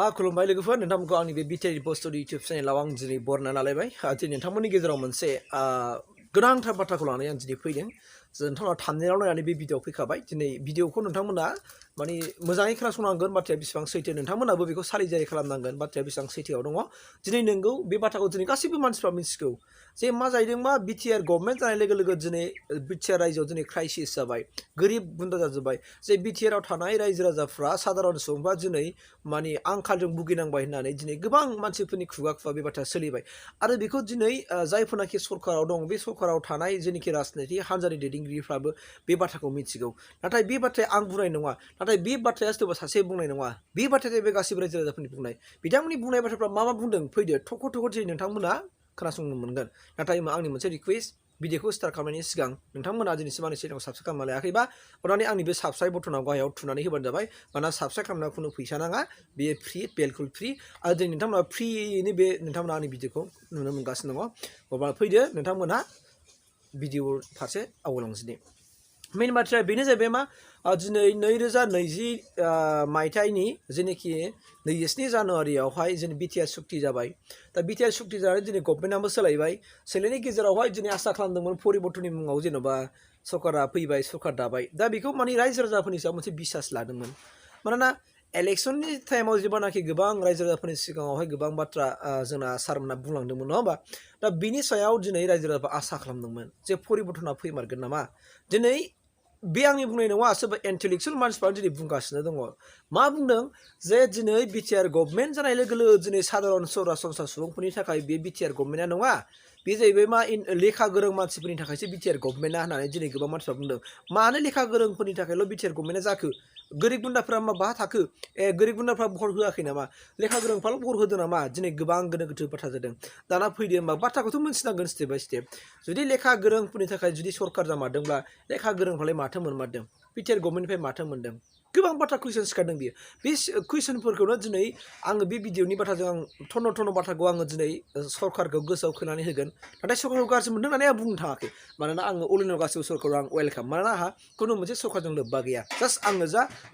खुलुमबाय लोगोफोर नोंथांमोनखौ आंनि बे Btrinfostudio YouTube चेनेलाव आं दिनै बरनायना लालायबाय दिनै नोंथांमोननि गेजेराव मोनसे गोनांथार बाथ्राखौ लानानै आं दिनै फैदों नोंथांमोना थाम्बनेइलाव नायनानै बे भिडिअ फैखाबाय दिनै भिडिअखौ नोंथांमोना माने मोजाङै खोनासंनांगोन बाथ्राया बेसेबां सैथो नोंथांमोनाबो बेखौ सालिजारि खालामनांगोन बाथ्राया बेसेबां सैथोआव दङ दिनै नोंगौ बे बाथ्राखौ दिनै गासैबो मानसिफ्रा मिथिगौ जे मा जाहैदोंबा बिटिआर गभर्नमेन्ट जानाय लोगो लोगो दिनै बिटिआर रायजोआव दिनै क्राइसिस जाबाय गोरिब गुन्द्रा जाजोब्बाय जे बिटिआराव थानाय रायजो राजाफ्रा साधारन सुबुंफ्रा दिनै माने आंखालजों भुगिनांबाय होननानै दिनै गोबां मानसिफोरनि खुगा बे बाथ्राया सोलिबाय आरो बेखौ दिनै जायफोरनाखि सरकाराव दं बे सरकाराव थानाय जेनाखि राजनिति हान्जानि दैदेनगिरिफ्राबो बे बाथ्राखौ मिथिगौ नाथाय बे बाथ्राया आं बुंनाय नङा नाथाय बे बाथ्राया सोरबा सासे बुंनाय नङा बे बाथ्राया जाहैबाय गासिबो रायजो राजाफोरनि बुंनाय बिथांमोननि बुंनाय बाथ्राफ्रा मा बुंदों फैदो थख' दिनै नोंथांमोना खोनासंनो मोनगोन नाथाय आंनि मोनसे रिक्वेस्ट भिडिअखौ स्टार्ट खालामनायनि सिगां नोंथांमोना दिनैसिम आंनि चेनेलखौ साबस्क्राइब खालामना लायाखैबा अन्नानै आंनि बे साबस्क्राइब बटनाव गाहायाव थुनानै होबानो जाबाय मानोना साबस्क्राइब खालामनायाव खुनु फैसा नाङा बेयो फ्रि बिलकुल फ्रि आरो दिनै नोंथांमोना फ्रियैनो बे नोंथांमोना आंनि भिडिअखौ नुनो मोनगासिनो दङ अब्ला फैदो नोंथांमोना भिडिअ फारसे आवगायलांसै मेन बाथ्राया बेनो जाहैबाय मा दिनै 2020 मायथाइनि जेनाखि 27 जानुवारियावहाय जोंनि बिटिआर सुक्ति जाबाय दा बिटिआर सुक्ति जानानै दिनै गभर्नमेन्टआबो सोलायबाय सोलायनायनि गेजेरावहाय दिनै आसा खालामदोंमोन परिबर्तननि मुङाव जेन'बा सरकारा फैबाय सरकार दाबाय दा बेखौ माने रायजो राजाफोरनि सायाव मोनसे बिसास लादोंमोन मानोना इलेक्शननि टाइमाव जेब्लानाखि गोबां रायजो राजाफोरनि सिगाङावहाय गोबां बाथ्रा जोंना सारमोना बुंलांदोंमोन नङा होमबा दा बिनि सायाव दिनै रायजो राजाफ्रा आसा खालामदोंमोन जे परिबर्तना फैमारगोन नामा दिनै बे आंनि बुंनाय नङा सोरबा इन्टेलेक्चुवेल मानसिफ्रा दिनै बुंगासिनो दङ मा बुंदों जे दिनै बिटिआर गभर्नमेन्ट जानाय लोगो लोगो दिनै साधारन सरासनस्रा सुबुंफोरनि थाखाय बे बिटिआर गभर्नमेन्टआ नङा बे जाहैबाय मा लेखा गोरों मानसिफोरनि थाखायसो बिटिआर गभर्नमेन्टआ होननानै दिनै गोबां मानसिफ्रा बुंदों मानो लेखा गोरोंफोरनि थाखायल' बिटिआर गभर्नमेन्टआ जाखो गोरिब गुन्द्राफ्रा मा बाहा थाखो गोरिब गुन्द्राफ्रा भट होआखै नामा लेखा गोरोंफ्राल' भट होदों नामा दिनै गोबां गोनो गोथो बाथ्रा जादों दाना फैदो होमबा बाथ्राखौथ' मोनथिनांगोन स्टेप बाय स्टेप जुदि लेखा गोरोंफोरनि थाखाय जुदि सरकार जामारदोंब्ला लेखा गोरोंफ्रालाय माथो मोनमारदों बिटिआर गभर्नमेन्टनिफ्राय माथो मोनदों गोबां बाथ्रा कुइसन सिखारदों बियो बे कुइसनफोरखौनो दिनै आङो बे भिडिअनि बाथ्राजों आं थन्न' बाथ्राखौ आङो दिनै सरकारखौ गोसोआव खोनानै होगोन नाथाय सरकारखौ गाज्रि मोनदों होननानै आं बुंनो थाङाखै मानोना आङो अल इन अल गासिबो सरकारखौ आं वेलकाम मानोना आंहा खुनु मोनसे सरकारजों लोब्बा गैया जास्ट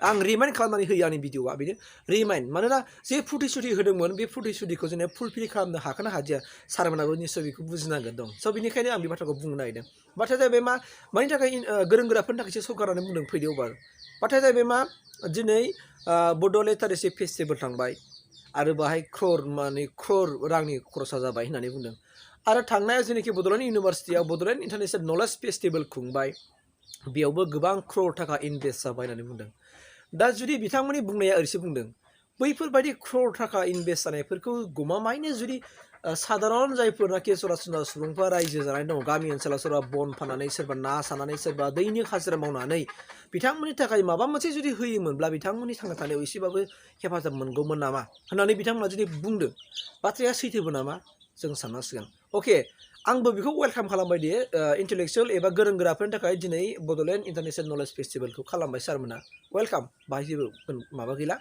आं रिमाइन्ड खालामनानै होयो आंनि भिडिअआ बेनो रिमाइन्ड मानोना जे प्रतिश्रुति होदोंमोन बे प्रतिश्रुतिखौ जोङो फुलफिल खालामनो हाखोना हादिया सारमोनाबो निस्सय बेखौ बुजिनांगोन दं स' बेनिखायनो आं बे बाथ्राखौ बुंनो नागिरदों बाथ्राया जाहैबाय मानि थाखाय गोरों गोराफोरनि थाखायसो सरकारानो बुंदों फैदो अबार बाथ्राया जाहैबाय मा दिनै बड' लिटारेसि फेस्टिभेल थांबाय आरो बाहाय क्रर रांनि खरसा जाबाय होननानै बुंदों आरो थांनाया जेनाखि बड'लेण्ड इउनिभारसिटियाव बड'लेण्ड इन्टारनेशनेल नलेज फेस्टिभेल खुंबाय बेयावबो गोबां क्रर थाखा इनभेस्ट जाबाय होननानै बुंदों दा जुदि बिथांमोननि बुंनाया ओरैसो बुंदों बैफोरबायदि क्रर थाखा इनभेस्ट जानायफोरखौ गमामायैनो जुदि साधारन जायफोरनाखि सरासनस्रा सुबुंफोरा रायजो जानाय दङ गामि ओनसोलाव सोरबा बन फाननानै सोरबा ना सानानै सोरबा दैनिक हाजिरा मावनानै बिथांमोननि थाखाय माबा मोनसे जुदि होयोमोनब्ला बिथांमोननि थांना थानायाव एसेबाबो हेफाजाब मोनगौमोन नामा होननानै बिथांमोना जुदि बुंदों बाथ्राया सैथोबो नामा जों साननांसिगोन अके आंबो बेखौ वेलकाम खालामबाय दे इन्टेलेक्चुवेल एबा गोरों गोराफोरनि थाखाय दिनै बड'लेण्ड इन्टारनेशनेल नलेज फेस्टिभेलखौ खालामबाय सारमोना वेलकाम बाहाय जेबो माबा गैला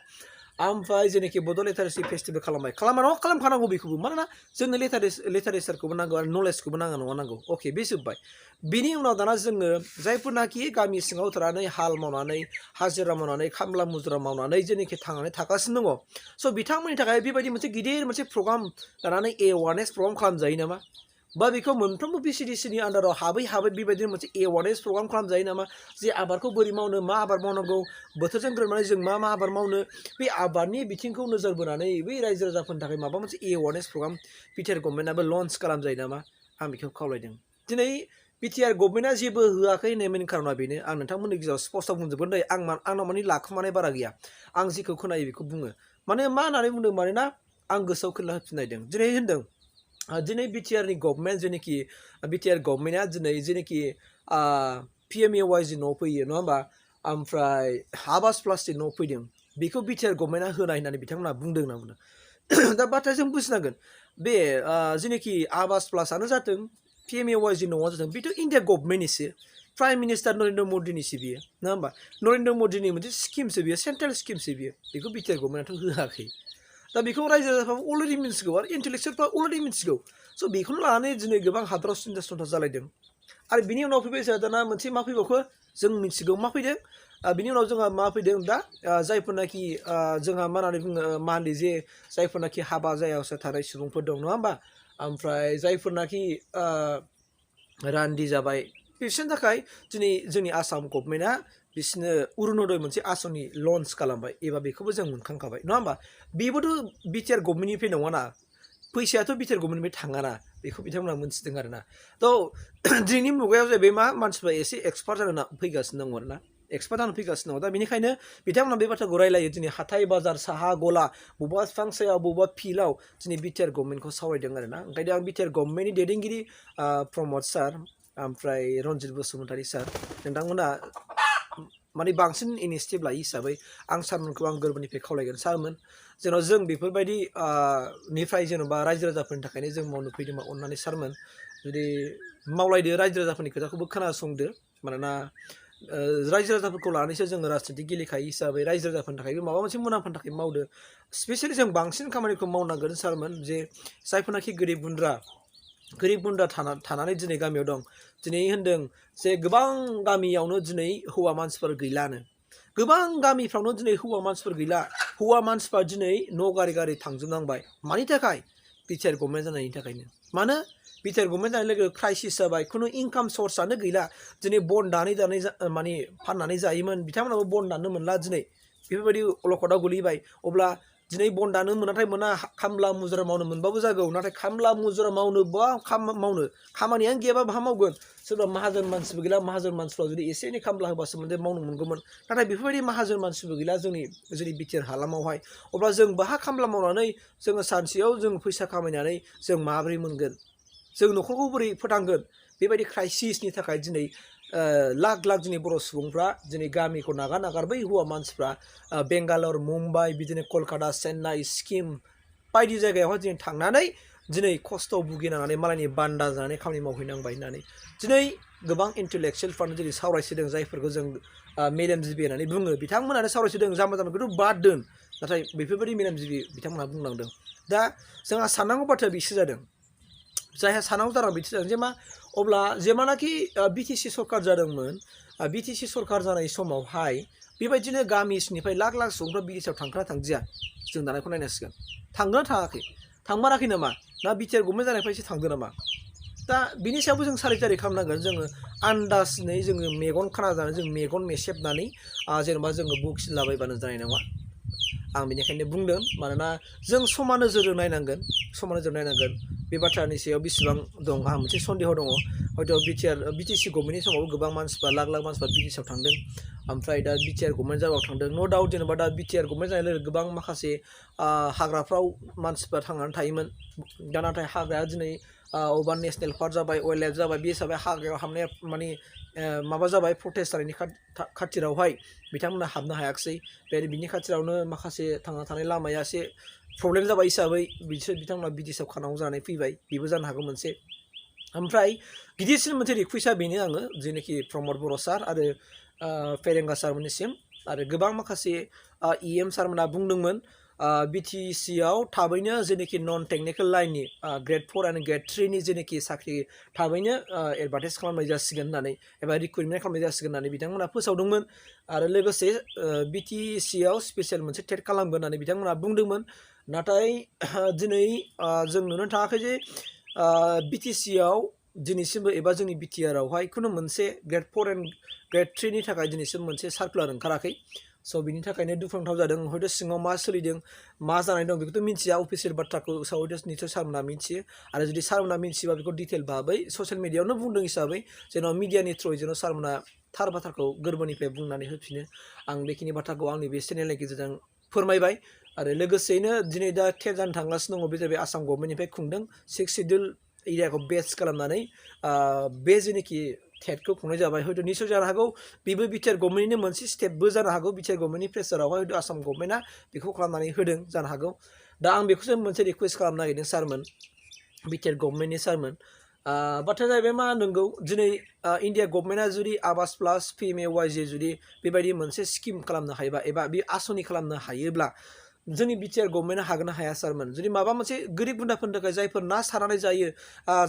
ओमफ्राय जेनाखि बड' लिटारेसि फेस्टिभेल खालामबाय खालामखानांगौ बेखौबो मानोना जोंनो लिटारेसारखौबो नांगौ आरो नलेजखौबो नांगौ अके बे जोब्बाय बिनि उनाव दाना जोङो जायफोरनाखि गामि सिङाव थानानै हाल मावनानै हाजिरा मावनानै खामला मुजिरा मावनानै जेनाखि थांनानै थागासिनो दङ स' बिथांमोननि थाखाय बेबायदि मोनसे गिदिर मोनसे प्रग्राम लानानै एवारनेस प्रग्राम खालामजायो नामा बा बेखौ मोनफ्रोमबो बिसिडिसिनि आन्दाराव हाबै बेबायदिनो मोनसे एवारनेस प्रग्राम खालामजायो नामा जे आबादखौ बोरै मावनो मा आबाद मावनांगौ बोथोरजों गोरोबनानै जों मा आबाद मावनो बे आबादनि बिथिंखौ नोजोर बोनानै बै रायजो राजाफोरनि थाखाय माबा मोनसे एवारनेस प्रग्राम बिटिआर गभर्नमेन्टआबो लन्च खालामजायो नामा आं बेखौ खावलायदों दिनै बिटिआर गभर्नमेन्टआ जेबो होआखै होननाय मेन खारना बेनो आं नोंथांमोननि गेजेराव स्पष्ट बुंजोबगोन दै आंनाव माने लाखुमानाय बारा गैया आं जेखौ खोनायो बेखौ बुङो माने मा होननानै बुंदों मानोना आं गोसोआव खोला होफिननायदों दिनै होनदों दिनै बिटिआरनि गभर्नमेन्ट जेनाखि बिटिआर गभर्नमेन्टआ दिनै जेनाखि PMAY न' फैयो नङा होमबा ओमफ्राय आवास प्लासनि न' फैदों बेखौ बिटिआर गभर्नमेन्टआ होनाय होननानै बिथांमोना बुंदों होनना बुंदों दा बाथ्राया जों बुजिनांगोन बे जेनाखि आवास प्लासआनो जाथों PMAY न'आ जाथों बेथ' इन्डिया गभर्नमेन्टनिसो प्राइम मिनिस्टार नरेन्द्र मदिनिसो बियो नङा होमबा नरेन्द्र मदिनि मोनसे स्किमसो बियो सेन्ट्रेल स्किमसो बियो बेखौ बिटिआर गभर्नमेन्टआथ' होआखै दा बेखौ रायजो राजाफ्राबो अलरेडि मिथिगौ आरो इन्टेलेक्चुवेलफ्रा अलरेडि मिथिगौ स' बेखौनो लानानै दिनै गोबां हादराव सिन्था जालायदों आरो बिनि उनाव फैबाय जोंहा दाना मोनसे मा फैबावखो जों मिथिगौ मा फैदों बिनि उनाव जोंहा मा फैदों दा जायफोरनाखि जोंहा मा होननानै बुङो मान्थलि जे जायफोरनाखि हाबा जायावसो थानाय सुबुंफोर दं नङा होमबा ओमफ्राय जायफोरनाखि रान्दि जाबाय बिसोरनि थाखाय दिनै जोंनि आसाम गभर्नमेन्टआ बिसोरनो अरुणोदय मोनसे आसनि लन्च खालामबाय एबा बेखौबो जों मोनखांखाबाय नङा होमबा बेबोथ' बिटिआर गभर्नमेन्टनिफ्राय नङाना फैसायाथ' बिटिआर गभर्नमेन्टनिफ्राय थाङाना बेखौ बिथांमोना मोनथिदों आरोना थ' दिनैनि मुगायाव जाहैबाय मा मानसिफ्रा एसे एक्सपार्ट जानो फैगासिनो दङ आरोना एक्सपार्ट जानो फैगासिनो दङ दा बेनिखायनो बिथांमोना बे बाथ्राखौ रायलायो दिनै हाथाय बाजार साहा गला बबेबा बिफां सायाव बबेबा फिल्डआव दिनै बिटिआर गभर्नमेन्टखौ सावरायदों आरोना ओंखायनो आं बिटिआर गभर्नमेन्टनि दैदेनगिरि प्रमद सार ओमफ्राय रन्जित बसुमतारी सार नोंथांमोना माने बांसिन इनिसिएटिभ लायो हिसाबै आं सारमोनखौ आं गोरबोनिफ्राय खावलायगोन सारमोन जेन' जों बेफोरबायदि निफ्राय जेन'बा रायजो राजाफोरनि थाखायनो जों मावनो फैदोंबा अननानै सारमोन जुदि मावलायदो रायजो राजाफोरनि खोथाखौबो खोनासंदो मानोना रायजो राजाफोरखौ लानानैसो जोङो राजनिति गेलेखायो हिसाबै रायजो राजाफोरनि थाखायबो माबा मोनसे मुलाम्फानि थाखाय मावदो स्पेसियेलि जों बांसिन खामानिखौ मावनांगोन सारमोन जे जायफोरनाखि गोरिब गुन्द्रा थानानै दिनै गामियाव दं दिनै होन्दों जे गोबां गामियावनो दिनै हौवा मानसिफोर गैलानो गोबां गामिफ्रावनो दिनै हौवा मानसिफोर गैला हौवा मानसिफ्रा दिनै न' गारि थांजोबनांबाय मानि थाखाय बिटिआर गभर्नमेन्ट जानायनि थाखायनो मानो बिटिआर गभर्नमेन्ट जानाय लोगो क्राइसिस जाबाय खुनु इनकाम सर्सआनो गैला दिनै बन दानै माने फाननानै जायोमोन बिथांमोनाबो बन दाननो मोनला दिनै बेफोरबायदि अलखदाव गोलैबाय अब्ला दिनै बन दानो मोनाथाय मोना खामला मुजिरा मावनो मोनबाबो जागौ नाथाय खामला मुजिरा मावनो बा मावनो खामानियानो गैयाबा बहा मावगोन सोरबा माहाजोन मानसिबो गैला माहाजोन मानसिफ्रा जुदि एसे एनै खामला होबासो मोनसे मावनो मोनगौमोन नाथाय बेफोरबायदि माहाजोन मानसिबो गैला जोंनि बिटिआर हालामावहाय अब्ला जों बाहा खामला मावनानै जोङो सानसेयाव जों फैसा खामायनानै जों माबोरै मोनगोन जों न'खरखौ बोरै फोथांगोन बेबायदि क्राइसिसनि थाखाय दिनै लाख दिनै बर' सुबुंफ्रा दिनै गामिखौ नागार बै हौवा मानसिफ्रा बेंगालर मुम्बाइ बिदिनो कलकाता चेन्नाइ सिक्किम बायदि जायगायावहाय दिनै थांनानै दिनै खस्थ' भुगिनांनानै मालायनि बान्दा जानानै खामानि मावहैनांबाय होननानै दिनै गोबां इन्टेलेक्सुयेलफ्रानो दिनै सावरायसोदों जायफोरखौ जों मेलेमजिबि होननानै बुङो बिथांमोनानो सावरायसोदों जाम्बा जाम्बिखौथ' बाद दोन नाथाय बेफोरबायदि मेलेमजिबि बिथांमोनहा बुंलांदों दा जोंहा साननांगौ बाथ्राया बिसो जादों जायहा सानाव जादों बिदि जादों जे मा अब्ला जेमानाखि बिटिसि सरकार जादोंमोन बिटिसि सरकार जानाय समावहाय बेबायदिनो गामिनिफ्राय लाख सुबुंफ्रा बिटिसिआव थांखोना थांदिया जों दानायखौ नायनांसिगोन थांगोना थाङाखै थांमाराखै नामा ना बिटिआर गभर्नमेन्ट जानायनिफ्रायसो थांदों नामा दा बिनि सायावबो जों सारिजारि खालामनांगोन जोङो आन्दाजनै जोङो मेगन खाना जानानै जों मेगन मेसेबनानै जेनेबा जोङो बुखिलाबायबानो जानाय नङा आं बेनिखायनो बुंदों मानोना जों समान नोजोरजों नायनांगोन बे बाथ्रानि सायाव बेसेबां दं आंहा मोनसे सन्देह दङ हयथ' बिटिसि गभर्नमेन्टनि समावबो गोबां मानसिफ्रा लाख मानसिफ्रा बिटिसिआव थांदों ओमफ्राय दा बिटिआर गभर्नमेन्ट जाबाव थांदों न' डाउट जेनेबा दा बिटिआर गभर्नमेन्ट जानाय लोगो गोबां माखासे हाग्राफ्राव मानसिफ्रा थांनानै थायोमोन दा नाथाय हाग्राया दिनै अबेबा नेसनेल पार्क जाबाय वाइल्ड लाइफ जाबाय बे हिसाबै हाग्रायाव हाबनाया माने माबा जाबाय प्रटेस्ट जानायनि खाथिरावहाय बिथांमोना हाबनो हायाखिसै बिनि खाथिरावनो माखासे थांना थानाय लामाया एसे प्रब्लेम जाबाय हिसाबै बिथांमोना बिटिसिआव खानांगौ जानानै फैबाय बेबो जानो हागौ मोनसे ओमफ्राय गिदिरसिन मोनसे रिकुवेस्टआ बेनो आङो जेनाखि प्रमद बर' सार आरो फेरेंगा सारमोननिसिम आरो गोबां माखासे EM सारमोनहा बुंदोंमोन बिटिसिआव थाबैनो जेनाखि नन टेक्निकेल लाइननि ग्रेड 4 आरो ग्रेड 3 नि जेनाखि साख्रि थाबैनो एडभार्टाइज खालामनाय जासिगोन होननानै एबा रिक्रुइटमेन्ट खालामनाय जासिगोन होननानै बिथांमोना फोसावदोंमोन आरो लोगोसे बिटिसिआव स्पेसियेल मोनसे टेट खालामगोन होननानै बिथांमोना बुंदोंमोन नाथाय दिनै जों नुनो थाङाखै जे बिटिसिआव दिनैसिमबो एबा जोंनि बिटिआरआवहाय खुनु मोनसे ग्रेड 4 एन्ड ग्रेड 3 नि थाखाय दिनैसिम मोनसे सार्कुलार ओंखाराखै स' बिनि थाखायनो दुखुनांथाव जादों हयथ' सिङाव मा सोलिदों मा जानाय दं बेखौथ' मिन्थिया अफिसियेल बाथ्राखौ हयथ' निसय सारमोनहा मिन्थियो आरो जुदि सारमोनहा मिन्थियोबा बेखौ डिटेल भाबै ससियेल मिडियायावनो बुंदों हिसाबै जेन' मिडियानि थ्रुयै जेन' सारमोनहा थार बाथ्राखौ गोरबोनिफ्राय बुंनानै होफिनो आं बेखिनि बाथ्राखौ आंनि बे चेनेलनि गेजेरजों फोरमायबाय आरो लोगोसेयैनो दिनै दा टेट जानो थांगासिनो दङ बे जाबाय आसाम गभर्नमेन्टनिफ्राय खुंदों 6 सिडिउल एरियाखौ बेस खालामनानै बे जेनाखि टेटखौ खुंनाय जाबाय हयथ' निसय जानो हागौ बेबो बिटिआर गभर्नमेन्टनि मोनसे स्टेपबो जानो हागौ बिटिआर गभर्नमेन्टनि प्रेसारावहाय हयथ' आसाम गभर्नमेन्टआ बेखौ खालामनानै होदों जानो हागौ दा आं बेखौसो मोनसे रिकुवेस्ट खालामनो नागिरदों सारमोन बिटिआर गभर्नमेन्टनि सारमोन बाथ्राया जाहैबाय मा नंगौ दिनै इन्डिया गभर्नमेन्टआ जुदि आवास प्लास PMAY जुदि बेबायदि मोनसे स्किम खालामनो हायोबा एबा बे आसनि खालामनो हायोब्ला जोंनि बिटिआर गभर्नमेन्टआ हागोन ना हाया सारमोन जुदि माबा मोनसे गोरिब गुन्द्राफोरनि थाखाय जायफोर ना सारनानै जायो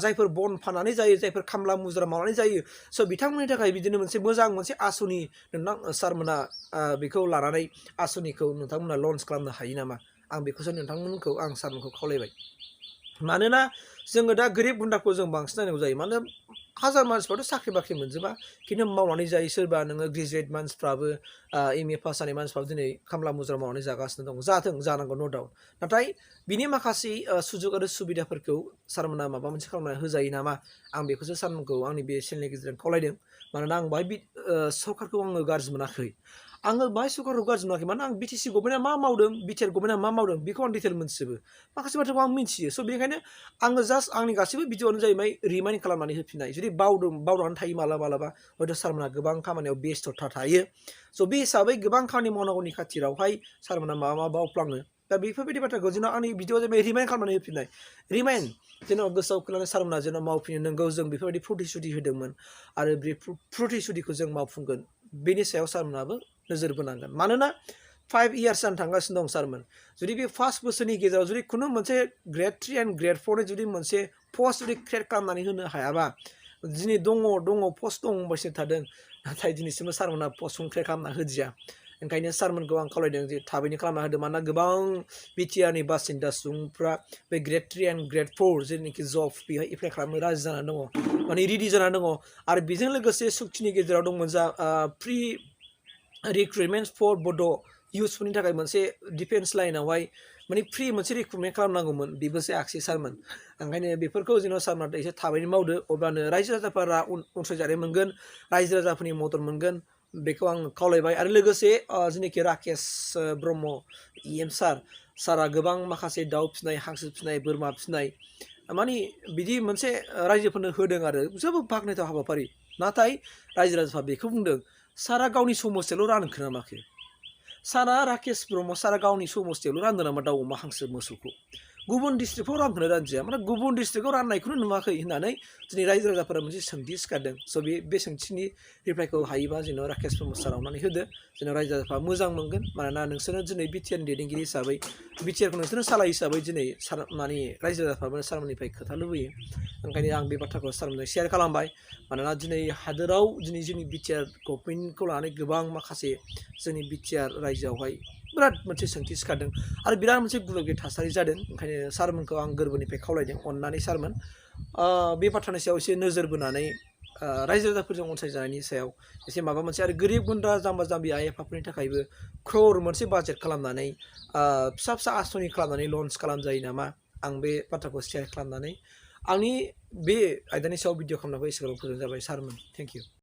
जायफोर बन फाननानै जायो जायफोर खामला मुजिरा मावनानै जायो स' बिथांमोननि थाखाय बिदिनो मोनसे मोजां मोनसे आसनि नोंथां सारमोना बेखौ लानानै आसनिखौ नोंथांमोना लन्च खालामनो हायो नामा आं बेखौसो नोंथांमोनखौ आं सारमोनखौ खावलायबाय मानोना जोङो दा गोरिब गुन्द्राखौ जों बांसिन नायनांगौ जायो मानो हाजार मानसिफ्राथ' साख्रि बाख्रि मोनजोबा खिन्थु मावनानै जायो सोरबा नोङो ग्रेजुवेट मानसिफ्राबो MA पास जानाय मानसिफ्राबो दिनै खामला मुजिरा मावनानै जागासिनो दं जाथों जानांगौ नो डाउट नाथाय बिनि माखासे सुजुग आरो सुबिदाफोरखौ सारमोना माबा मोनसे खालामनानै होजायो नामा आं बेखौसो सारमोनखौ आंनि बे चेनेलनि गेजेरजों खावलायदों मानोना आं बाहाय सरकारखौ आङो गाज्रि मोनाखै आङो बाहाय सरकारखौ गाज्रि मोनाखै मानोना आं BTC गभर्नमेन्टआ मा मावदों बिटिआर गभर्नमेन्टआ मा मावदों बेखौ आं डिटेल मोनथिजोबो माखासे बाथ्राखौ आं मिथियो स' बेनिखायनो आङो जास्ट आंनि गासैबो भिडिअ'आनो जाहैबाय रिमाइन्ड खालामनानै होफिननाय जुदि बावनानै थायो मालाबा हयथ' सारमोना गोबां खामानियाव बेस्थ'था थायो स' बे हिसाबै गोबां खामानि मावनांगौनि खाथिरावहाय सारमोना माबा बावफ्लाङो दा बेफोरबायदि बाथ्राखौ जेन' आंनि भिडिअ'आव जाहैबाय रिमाइन्ड खालामनानै होफिननाय रिमाइन्ड जेन' गोसोआव खोनानै सारमोना जेन' मावफिनो नोंगौ जों बेफोरबायदि प्रतिश्रुति होदोंमोन आरो बे प्रतिश्रुतिखौ जों मावफुंगोन बेनि सायाव सारमोनाबो नोजोर बोनांगोन मानोना 5 years जानो थांगासिनो दं सारमोन जुदि बे 5 बोसोरनि गेजेराव जुदि खुनु मोनसे ग्रेड 3 एन्ड ग्रेड 4 नि जुदि मोनसे पस्ट जुदि क्रिएट खालामनानै होनो हायाबा दिनै दङ पस्ट दं होनबायसो थादों नाथाय दिनैसिमबो सारमोना पस्टखौ क्रिएट खालामना होदिया ओंखायनो सारमोनखौ आं खावलायदों जे थाबैनो खालामना होदो मानोना गोबां बिटिआरनि बासिन्दा सुबुंफ्रा बे ग्रेड 3 एन्ड ग्रेड 4 जेनाखि जब बेहाय एप्लाइ खालामनो राजि जानानै दङ माने रेडि जानानै दङ आरो बेजों लोगोसे सुक्तिनि गेजेराव दंमोन जा प्रि रिक्रुइटमेन्ट फर बड' इउथफोरनि थाखाय मोनसे डिफेन्स लाइनावहाय माने फ्रि मोनसे रिक्रुइटमेन्ट खालामनांगौमोन बेबो जायाखिसै सारमोन ओंखायनो बेफोरखौ जेन' सारमोना एसे थाबैनो मावदो अब्लानो रायजो राजाफोरा अनसायजानाय मोनगोन रायजो राजाफोरनि मदद मोनगोन बेखौ आं खावलायबाय आरो लोगोसे जेनाखि राकेश ब्रह्म EM सारा गोबां माखासे दाउ फिसिनाय हांसो फिसिनाय बोरमा फिसिनाय माने बिदि मोनसे रायजोफोरनो होदों आरो जोबोद बाख्नायथाव हाबाफारि नाथाय रायजो राजाफ्रा बेखौ बुंदों सारा गावनि समस्थियावल' रानखो नामाखो सारा राकेश ब्रह्म सारा गावनि समस्थियावल' रानदों नामा दाउ अमा हांसो मोसौखौ गुबुन डिस्ट्रिक्टआव रानखौनो रानजाया माने गुबुन डिस्ट्रिक्टआव राननायखौनो नुवाखै होननानै दिनै रायजो राजाफोरा मोनसे सोंथि सिखारदों स' बे सोंथिनि रिप्लाइखौ हायोबा जेन' राकेश ब्रह्म सारा अननानै होदो जेन' रायजो राजाफ्रा मोजां मोनगोन मानोना नोंसोरनो दिनै बिटिआरनि दैदेनगिरि हिसाबै बिटिआरखौ नोंसोरनो सालाय हिसाबै दिनै माने रायजो राजाफ्राबो सारमोननिफ्राय खोथा लुबैयो ओंखायनो आं बे बाथ्राखौ सारमोननो शेयार खालामबाय मानोना दिनै हादोराव दिनै जोंनि बिटिआर गभर्नमेन्टखौ लानानै गोबां माखासे जोंनि बिटिआर रायजोआवहाय बिराद मोनसे सोंथि सिखारदों आरो बिराद मोनसे गुलुगुलु थासारि जादों ओंखायनो सारमोनखौ आं गोरबोनिफ्राय खावलायदों अननानै सारमोन बे बाथ्रानि सायाव एसे नोजोर बोनानै रायजो राजाफोरजों अनसायजानायनि सायाव एसे माबा मोनसे आरो गोरिब गुन्द्रा जाम्बा जाम्बि आइ आफाफोरनि थाखायबो क्रर मोनसे बाजेट खालामनानै फिसा फिसा आसनि खालामनानै लन्च खालामजायो नामा आं बे बाथ्राखौ शेयार खालामनानै आंनि बे आयदानि सायाव भिडिअ खालामनायखौ एसेबां फोजोबनाय जाबाय सारमोन थेंक इउ